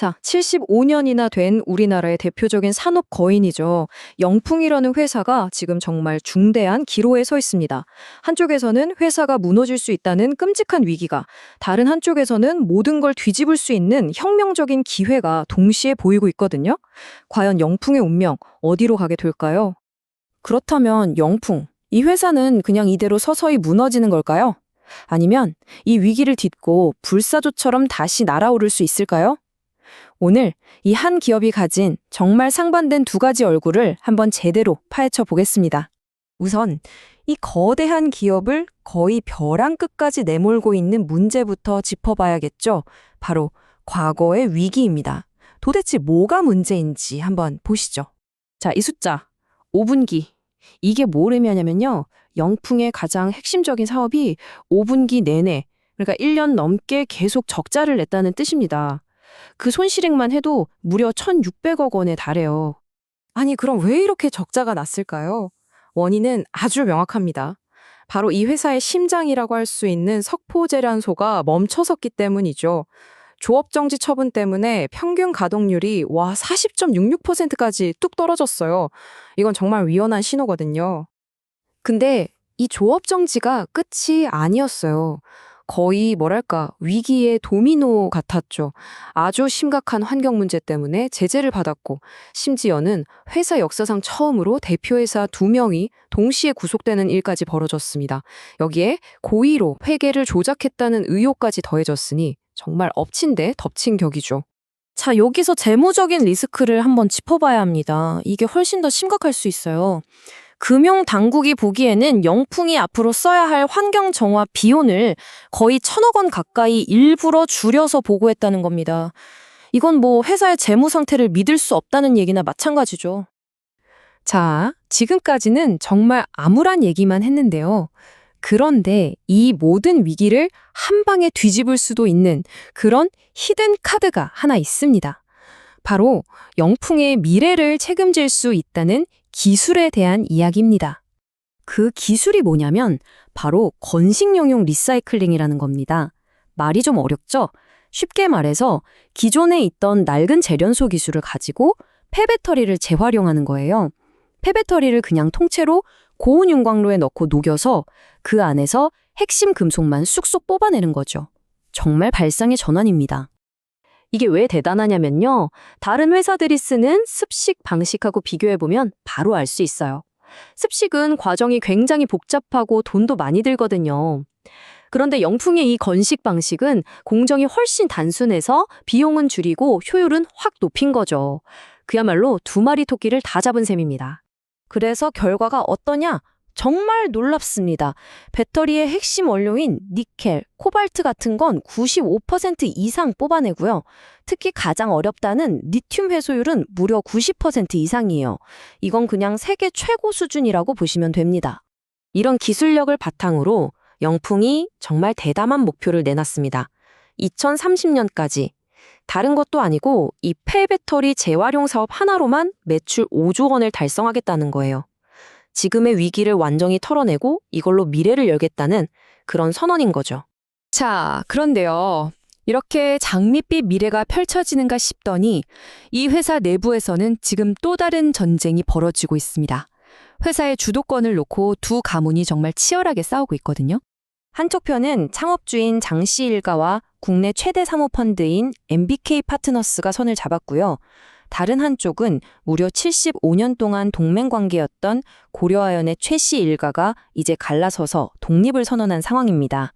자, 75년이나 된 우리나라의 대표적인 산업 거인이죠. 영풍이라는 회사가 지금 정말 중대한 기로에 서 있습니다. 한쪽에서는 회사가 무너질 수 있다는 끔찍한 위기가, 다른 한쪽에서는 모든 걸 뒤집을 수 있는 혁명적인 기회가 동시에 보이고 있거든요. 과연 영풍의 운명, 어디로 가게 될까요? 그렇다면 영풍, 이 회사는 그냥 이대로 서서히 무너지는 걸까요? 아니면 이 위기를 딛고 불사조처럼 다시 날아오를 수 있을까요? 오늘 이 한 기업이 가진 정말 상반된 두 가지 얼굴을 한번 제대로 파헤쳐 보겠습니다. 우선 이 거대한 기업을 거의 벼랑 끝까지 내몰고 있는 문제부터 짚어봐야겠죠. 바로 과거의 위기입니다. 도대체 뭐가 문제인지 한번 보시죠. 자, 이 숫자 5분기. 이게 뭘 의미하냐면요. 영풍의 가장 핵심적인 사업이 5분기 내내, 그러니까 1년 넘게 계속 적자를 냈다는 뜻입니다. 그 손실액만 해도 무려 1,600억 원에 달해요. 아니, 그럼 왜 이렇게 적자가 났을까요? 원인은 아주 명확합니다. 바로 이 회사의 심장이라고 할 수 있는 석포제련소가 멈춰섰기 때문이죠. 조업정지 처분 때문에 평균 가동률이 40.66%까지 뚝 떨어졌어요. 이건 정말 위험한 신호거든요. 근데 이 조업정지가 끝이 아니었어요. 거의 뭐랄까 위기의 도미노 같았죠. 아주 심각한 환경 문제 때문에 제재를 받았고 심지어는 회사 역사상 처음으로 대표이사 2명이 동시에 구속되는 일까지 벌어졌습니다. 여기에 고의로 회계를 조작했다는 의혹까지 더해졌으니 정말 엎친 데 덮친 격이죠. 자, 여기서 재무적인 리스크를 한번 짚어봐야 합니다. 이게 훨씬 더 심각할 수 있어요. 금융 당국이 보기에는 영풍이 앞으로 써야 할 환경 정화 비용을 거의 1,000억 원 가까이 일부러 줄여서 보고했다는 겁니다. 이건 뭐 회사의 재무 상태를 믿을 수 없다는 얘기나 마찬가지죠. 자, 지금까지는 정말 암울한 얘기만 했는데요. 그런데 이 모든 위기를 한 방에 뒤집을 수도 있는 그런 히든 카드가 하나 있습니다. 바로 영풍의 미래를 책임질 수 있다는 기술에 대한 이야기입니다. 그 기술이 뭐냐면 바로 건식용용 리사이클링이라는 겁니다. 말이 좀 어렵죠? 쉽게 말해서 기존에 있던 낡은 재련소 기술을 가지고 폐배터리를 재활용하는 거예요. 폐배터리를 그냥 통째로 고온 윤광로에 넣고 녹여서 그 안에서 핵심 금속만 쑥쑥 뽑아내는 거죠. 정말 발상의 전환입니다. 이게 왜 대단하냐면요. 다른 회사들이 쓰는 습식 방식하고 비교해보면 바로 알 수 있어요. 습식은 과정이 굉장히 복잡하고 돈도 많이 들거든요. 그런데 영풍의 이 건식 방식은 공정이 훨씬 단순해서 비용은 줄이고 효율은 확 높인 거죠. 그야말로 2마리 토끼를 다 잡은 셈입니다. 그래서 결과가 어떠냐? 정말 놀랍습니다. 배터리의 핵심 원료인 니켈, 코발트 같은 건 95% 이상 뽑아내고요. 특히 가장 어렵다는 리튬 회소율은 무려 90% 이상이에요. 이건 그냥 세계 최고 수준이라고 보시면 됩니다. 이런 기술력을 바탕으로 영풍이 정말 대담한 목표를 내놨습니다. 2030년까지. 다른 것도 아니고 이 폐배터리 재활용 사업 하나로만 매출 5조 원을 달성하겠다는 거예요. 지금의 위기를 완전히 털어내고 이걸로 미래를 열겠다는 그런 선언인 거죠. 자, 그런데요. 이렇게 장밋빛 미래가 펼쳐지는가 싶더니 이 회사 내부에서는 지금 또 다른 전쟁이 벌어지고 있습니다. 회사의 주도권을 놓고 두 가문이 정말 치열하게 싸우고 있거든요. 한쪽 편은 창업주인 장씨 일가와 국내 최대 사모펀드인 MBK 파트너스가 선을 잡았고요. 다른 한쪽은 무려 75년 동안 동맹관계였던 고려아연의 최씨 일가가 이제 갈라서서 독립을 선언한 상황입니다.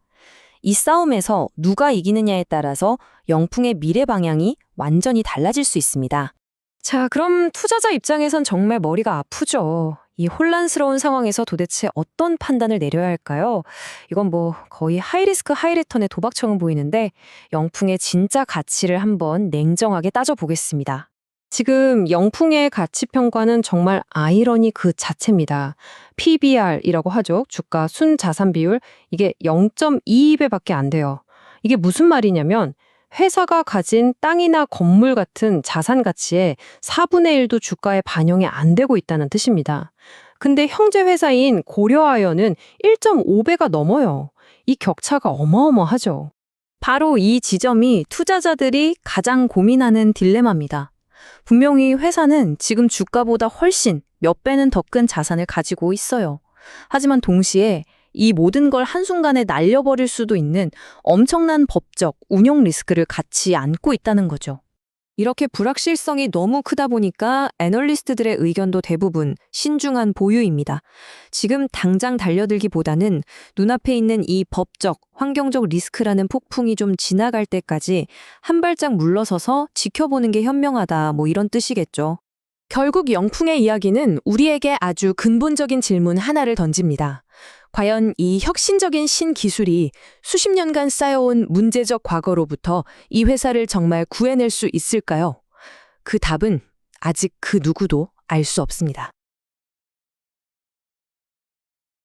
이 싸움에서 누가 이기느냐에 따라서 영풍의 미래 방향이 완전히 달라질 수 있습니다. 자, 그럼 투자자 입장에선 정말 머리가 아프죠. 이 혼란스러운 상황에서 도대체 어떤 판단을 내려야 할까요? 이건 뭐 거의 하이리스크 하이리턴의 도박처럼 보이는데 영풍의 진짜 가치를 한번 냉정하게 따져보겠습니다. 지금 영풍의 가치 평가는 정말 아이러니 그 자체입니다. PBR이라고 하죠. 주가 순자산 비율. 이게 0.22배밖에 안 돼요. 이게 무슨 말이냐면 회사가 가진 땅이나 건물 같은 자산 가치의 4분의 1도 주가에 반영이 안 되고 있다는 뜻입니다. 근데 형제 회사인 고려아연은 1.5배가 넘어요. 이 격차가 어마어마하죠. 바로 이 지점이 투자자들이 가장 고민하는 딜레마입니다. 분명히 회사는 지금 주가보다 훨씬 몇 배는 더 큰 자산을 가지고 있어요. 하지만 동시에 이 모든 걸 한순간에 날려버릴 수도 있는 엄청난 법적, 운용 리스크를 같이 안고 있다는 거죠. 이렇게 불확실성이 너무 크다 보니까 애널리스트들의 의견도 대부분 신중한 보유입니다. 지금 당장 달려들기보다는 눈앞에 있는 이 법적, 환경적 리스크라는 폭풍이 좀 지나갈 때까지 한 발짝 물러서서 지켜보는 게 현명하다, 뭐 이런 뜻이겠죠. 결국 영풍의 이야기는 우리에게 아주 근본적인 질문 하나를 던집니다. 과연 이 혁신적인 신기술이 수십 년간 쌓여온 문제적 과거로부터 이 회사를 정말 구해낼 수 있을까요? 그 답은 아직 그 누구도 알 수 없습니다.